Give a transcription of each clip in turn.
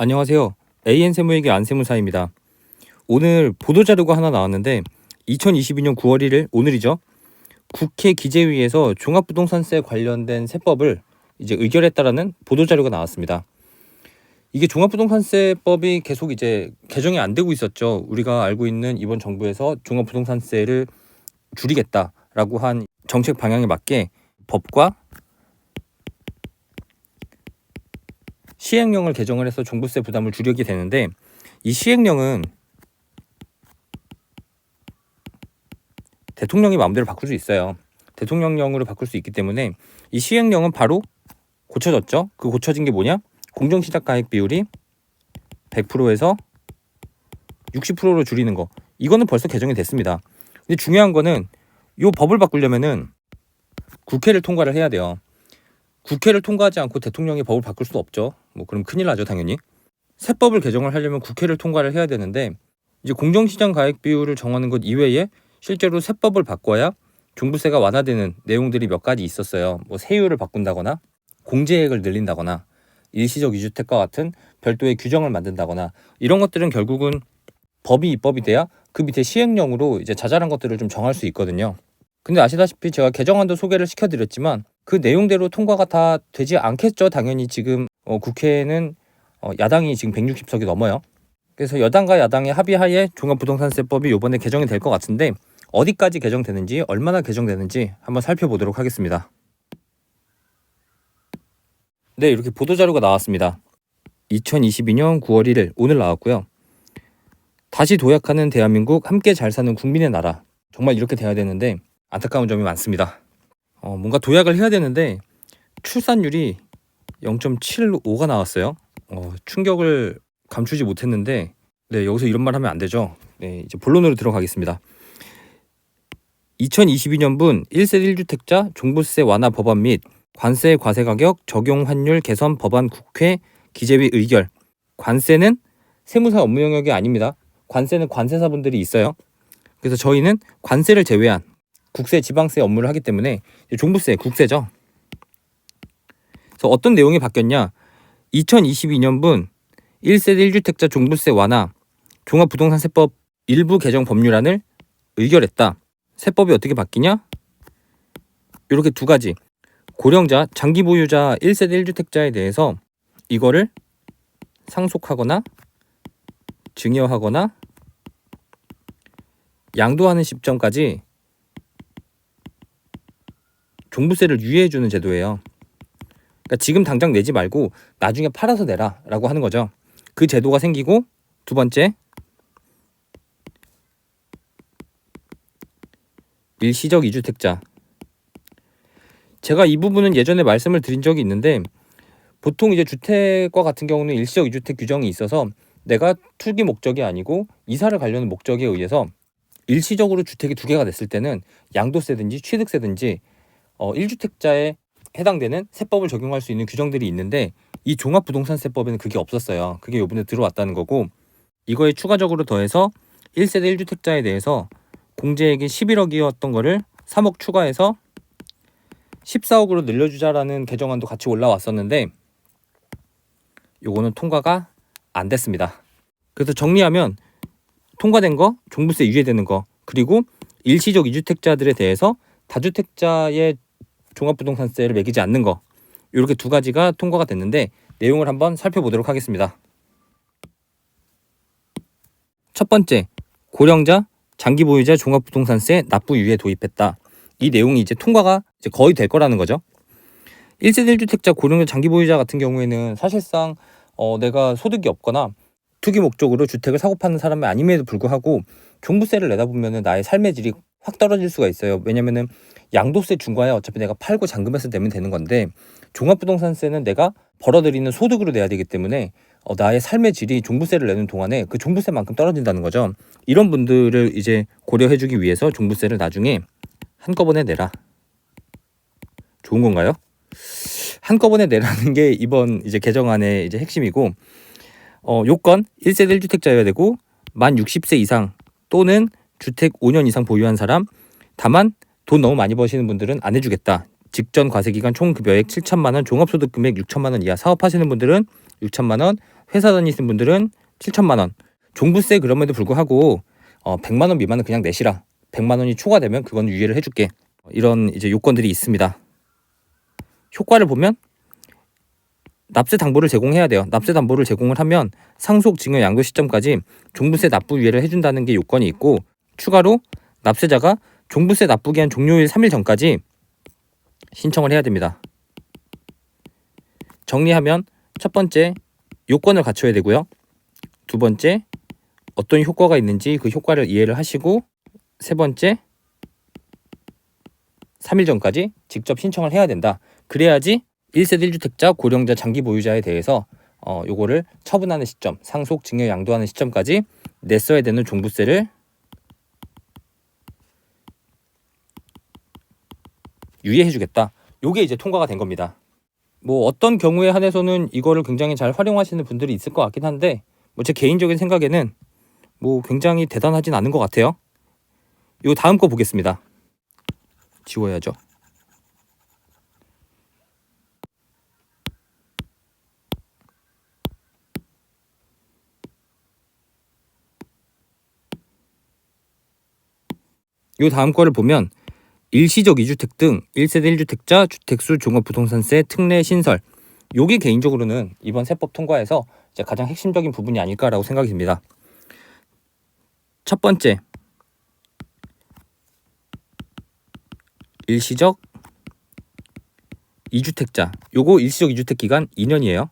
안녕하세요. AN세무회계 안세무사입니다. 오늘 보도자료가 하나 나왔는데 2022년 9월 1일 오늘이죠. 국회 기재위에서 종합부동산세 관련된 세법을 이제 의결했다라는 보도자료가 나왔습니다. 이게 종합부동산세법이 계속 이제 개정이 안 되고 있었죠. 우리가 알고 있는 이번 정부에서 종합부동산세를 줄이겠다라고 한 정책 방향에 맞게 법과 시행령을 개정을 해서 종부세 부담을 줄이게 되는데, 이 시행령은 대통령이 마음대로 바꿀 수 있어요. 대통령령으로 바꿀 수 있기 때문에 이 시행령은 바로 고쳐졌죠. 그 고쳐진 게 뭐냐? 공정시작 가액 비율이 100%에서 60%로 줄이는 거. 이거는 벌써 개정이 됐습니다. 근데 중요한 거는 이 법을 바꾸려면은 국회를 통과를 해야 돼요. 국회를 통과하지 않고 대통령이 법을 바꿀 수 없죠. 그럼 큰일 나죠, 당연히. 세법을 개정을 하려면 국회를 통과를 해야 되는데, 이제 공정시장 가액 비율을 정하는 것 이외에 실제로 세법을 바꿔야 종부세가 완화되는 내용들이 몇 가지 있었어요. 세율을 바꾼다거나 공제액을 늘린다거나 일시적 이주택과 같은 별도의 규정을 만든다거나, 이런 것들은 결국은 법이 입법이 돼야 그 밑에 시행령으로 이제 자잘한 것들을 좀 정할 수 있거든요. 근데 아시다시피 제가 개정안도 소개를 시켜드렸지만 그 내용대로 통과가 다 되지 않겠죠. 당연히 지금 국회에는 야당이 지금 160석이 넘어요. 그래서 여당과 야당의 합의하에 종합부동산세법이 이번에 개정이 될 것 같은데, 어디까지 개정되는지, 얼마나 개정되는지 한번 살펴보도록 하겠습니다. 네, 이렇게 보도자료가 나왔습니다. 2022년 9월 1일 오늘 나왔고요. 다시 도약하는 대한민국, 함께 잘 사는 국민의 나라. 정말 이렇게 돼야 되는데 안타까운 점이 많습니다. 뭔가 도약을 해야 되는데 출산율이 0.75가 나왔어요. 충격을 감추지 못했는데, 네, 여기서 이런 말 하면 안 되죠. 네, 이제 본론으로 들어가겠습니다. 2022년분 1세 1주택자 종부세 완화 법안 및 관세 과세 가격 적용 환율 개선 법안 국회 기재위 의결. 관세는 세무사 업무 영역이 아닙니다. 관세는 관세사분들이 있어요. 그래서 저희는 관세를 제외한 국세, 지방세 업무를 하기 때문에 종부세, 국세죠. 그래서 어떤 내용이 바뀌었냐? 2022년분 1세 1주택자 종부세 완화 종합부동산세법 일부 개정 법률안을 의결했다. 세법이 어떻게 바뀌냐? 이렇게 두 가지. 고령자, 장기 보유자 1세대 1주택자에 대해서 이거를 상속하거나 증여하거나 양도하는 시점까지 종부세를 유예해주는 제도예요. 그러니까 지금 당장 내지 말고 나중에 팔아서 내라 라고 하는 거죠. 그 제도가 생기고, 두 번째, 일시적 이주택자. 제가 이 부분은 예전에 말씀을 드린 적이 있는데, 보통 이제 주택과 같은 경우는 일시적 이주택 규정이 있어서 내가 투기 목적이 아니고 이사를 가려는 목적에 의해서 일시적으로 주택이 두 개가 됐을 때는 양도세든지 취득세든지 1주택자에 해당되는 세법을 적용할 수 있는 규정들이 있는데, 이 종합부동산세법에는 그게 없었어요. 그게 이번에 들어왔다는 거고, 이거에 추가적으로 더해서 1세대 1주택자에 대해서 공제액이 11억이었던 거를 3억 추가해서 14억으로 늘려주자라는 개정안도 같이 올라왔었는데, 요거는 통과가 안 됐습니다. 그래서 정리하면 통과된 거, 종부세 유예되는 거, 그리고 일시적 이주택자들에 대해서 다주택자의 종합부동산세를 매기지 않는 거, 이렇게 두 가지가 통과가 됐는데 내용을 한번 살펴보도록 하겠습니다. 첫 번째, 고령자, 장기 보유자 종합부동산세 납부 유예 도입했다. 이 내용이 이제 통과가 이제 거의 될 거라는 거죠. 1세대 1주택자 고령자 장기 보유자 같은 경우에는 사실상 내가 소득이 없거나 투기 목적으로 주택을 사고 파는 사람이 아님에도 불구하고 종부세를 내다 보면은 나의 삶의 질이 확 떨어질 수가 있어요. 왜냐면은 양도세 중과야 어차피 내가 팔고 잔금해서 내면 되는 건데, 종합부동산세는 내가 벌어들이는 소득으로 내야 되기 때문에 나의 삶의 질이 종부세를 내는 동안에 그 종부세만큼 떨어진다는 거죠. 이런 분들을 이제 고려해주기 위해서 종부세를 나중에 한꺼번에 내라. 좋은 건가요? 한꺼번에 내라는 게 이번 이제 개정안의 이제 핵심이고, 요건 1세대 1주택자여야 되고, 만 60세 이상 또는 주택 5년 이상 보유한 사람, 다만 돈 너무 많이 버시는 분들은 안 해주겠다. 직전 과세기간 총급여액 7천만 원, 종합소득금액 6천만 원 이하 사업하시는 분들은 6천만 원, 회사 다니시는 분들은 7천만 원. 종부세 그럼에도 불구하고 100만 원 미만은 그냥 내시라. 100만 원이 초과되면 그건 유예를 해줄게. 이런 이제 요건들이 있습니다. 효과를 보면 납세 담보를 제공해야 돼요. 납세 담보를 제공을 하면 상속 증여 양도 시점까지 종부세 납부 유예를 해준다는 게 요건이 있고, 추가로 납세자가 종부세 납부 기한 종료일 3일 전까지 신청을 해야 됩니다. 정리하면 첫 번째, 요건을 갖춰야 되고요. 두 번째, 어떤 효과가 있는지 그 효과를 이해를 하시고, 세 번째, 3일 전까지 직접 신청을 해야 된다. 그래야지 1세대 1주택자 고령자 장기 보유자에 대해서 요거를 처분하는 시점, 상속 증여 양도하는 시점까지 냈어야 되는 종부세를 유예해주겠다. 요게 이제 통과가 된 겁니다. 뭐 어떤 경우에 한해서는 이거를 굉장히 잘 활용하시는 분들이 있을 것 같긴 한데, 뭐 제 개인적인 생각에는 뭐 굉장히 대단하진 않은 것 같아요. 요 다음 거 보겠습니다. 지워야죠. 요 다음 거를 보면 일시적 2주택 등 1세대 1주택자 주택수 종합부동산세 특례 신설, 요게 개인적으로는 이번 세법 통과에서 이제 가장 핵심적인 부분이 아닐까라고 생각이 듭니다. 첫 번째, 일시적 2주택자, 요거 일시적 2주택 기간 2년이에요.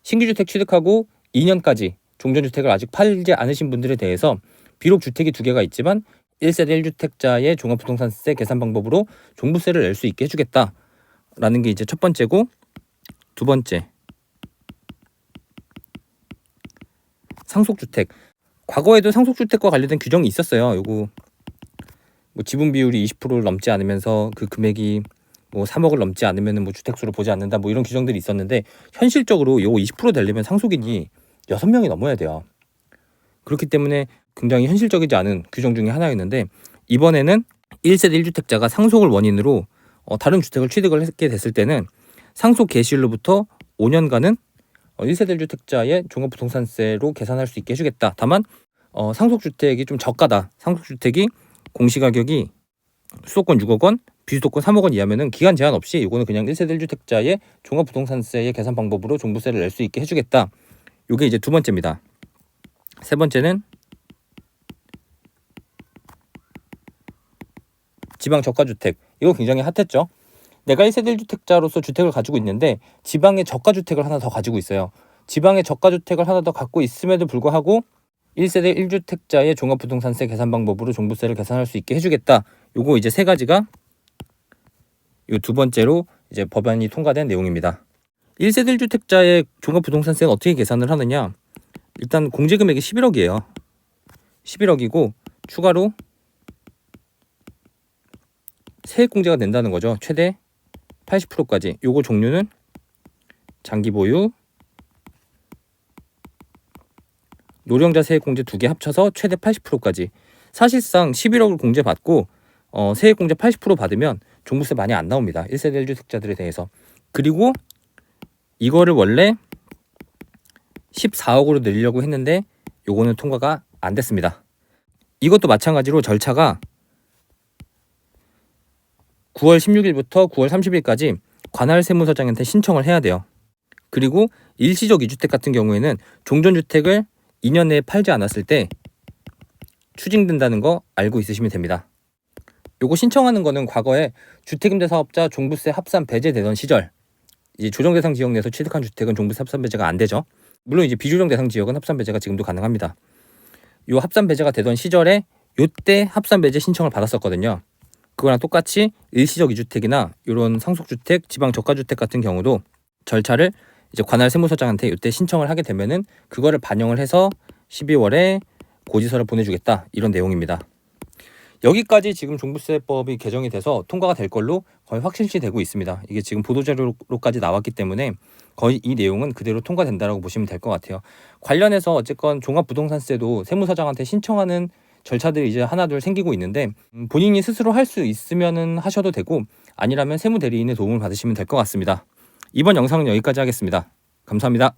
신규주택 취득하고 2년까지 종전주택을 아직 팔지 않으신 분들에 대해서 비록 주택이 2개가 있지만 1세대 1주택자의 종합부동산세 계산 방법으로 종부세를 낼 수 있게 해주겠다라는 게 이제 첫 번째고, 두 번째, 상속주택. 과거에도 상속주택과 관련된 규정이 있었어요. 요거 뭐 지분 비율이 20%를 넘지 않으면서 그 금액이 뭐 3억을 넘지 않으면 뭐 주택수를 보지 않는다, 뭐 이런 규정들이 있었는데, 현실적으로 요거 20% 되려면 상속인이 6명이 넘어야 돼요. 그렇기 때문에 굉장히 현실적이지 않은 규정 중에 하나였는데, 이번에는 1세대 1주택자가 상속을 원인으로 다른 주택을 취득을 하게 됐을 때는 상속 개시일로부터 5년간은 1세대 1주택자의 종합부동산세로 계산할 수 있게 해주겠다. 다만 상속주택이 좀 저가다, 상속주택이 공시가격이 수도권 6억 원, 비수도권 3억 원 이하면은 기간 제한 없이 이거는 그냥 1세대 1주택자의 종합부동산세의 계산 방법으로 종부세를 낼 수 있게 해주겠다. 이게 이제 두 번째입니다. 세 번째는 지방 저가주택. 이거 굉장히 핫했죠. 내가 1세대 1주택자로서 주택을 가지고 있는데 지방에 저가주택을 하나 더 가지고 있어요. 지방에 저가주택을 하나 더 갖고 있음에도 불구하고 1세대 1주택자의 종합부동산세 계산 방법으로 종부세를 계산할 수 있게 해주겠다. 요거 이제 세 가지가 요 두 번째로 이제 법안이 통과된 내용입니다. 1세대 1주택자의 종합부동산세는 어떻게 계산을 하느냐? 일단 공제금액이 11억이에요. 11억이고 추가로 세액공제가 된다는 거죠. 최대 80%까지. 요거 종류는 장기 보유, 노령자 세액공제 2개 합쳐서 최대 80%까지. 사실상 11억을 공제받고 세액공제 80% 받으면 종부세 많이 안 나옵니다. 1세대 1주택자들에 대해서. 그리고 이거를 원래 14억으로 늘리려고 했는데 요거는 통과가 안 됐습니다. 이것도 마찬가지로 절차가 9월 16일부터 9월 30일까지 관할 세무서장한테 신청을 해야 돼요. 그리고 일시적 2주택 같은 경우에는 종전주택을 2년 내에 팔지 않았을 때 추징된다는 거 알고 있으시면 됩니다. 요거 신청하는 거는 과거에 주택임대사업자 종부세 합산 배제되던 시절, 이제 조정대상 지역 내에서 취득한 주택은 종부세 합산 배제가 안 되죠. 물론 이제 비조정 대상 지역은 합산 배제가 지금도 가능합니다. 요 합산 배제가 되던 시절에 요때 합산 배제 신청을 받았었거든요. 그거랑 똑같이 일시적 2주택이나 이런 상속주택, 지방 저가주택 같은 경우도 절차를 이제 관할 세무서장한테 이때 신청을 하게 되면은 그거를 반영을 해서 12월에 고지서를 보내주겠다, 이런 내용입니다. 여기까지 지금 종부세법이 개정이 돼서 통과가 될 걸로 거의 확실시 되고 있습니다. 이게 지금 보도자료로까지 나왔기 때문에 거의 이 내용은 그대로 통과된다라고 보시면 될 것 같아요. 관련해서 어쨌건 종합부동산세도 세무서장한테 신청하는 절차들이 이제 하나둘 생기고 있는데 본인이 스스로 할 수 있으면은 하셔도 되고 아니라면 세무대리인의 도움을 받으시면 될 것 같습니다. 이번 영상은 여기까지 하겠습니다. 감사합니다.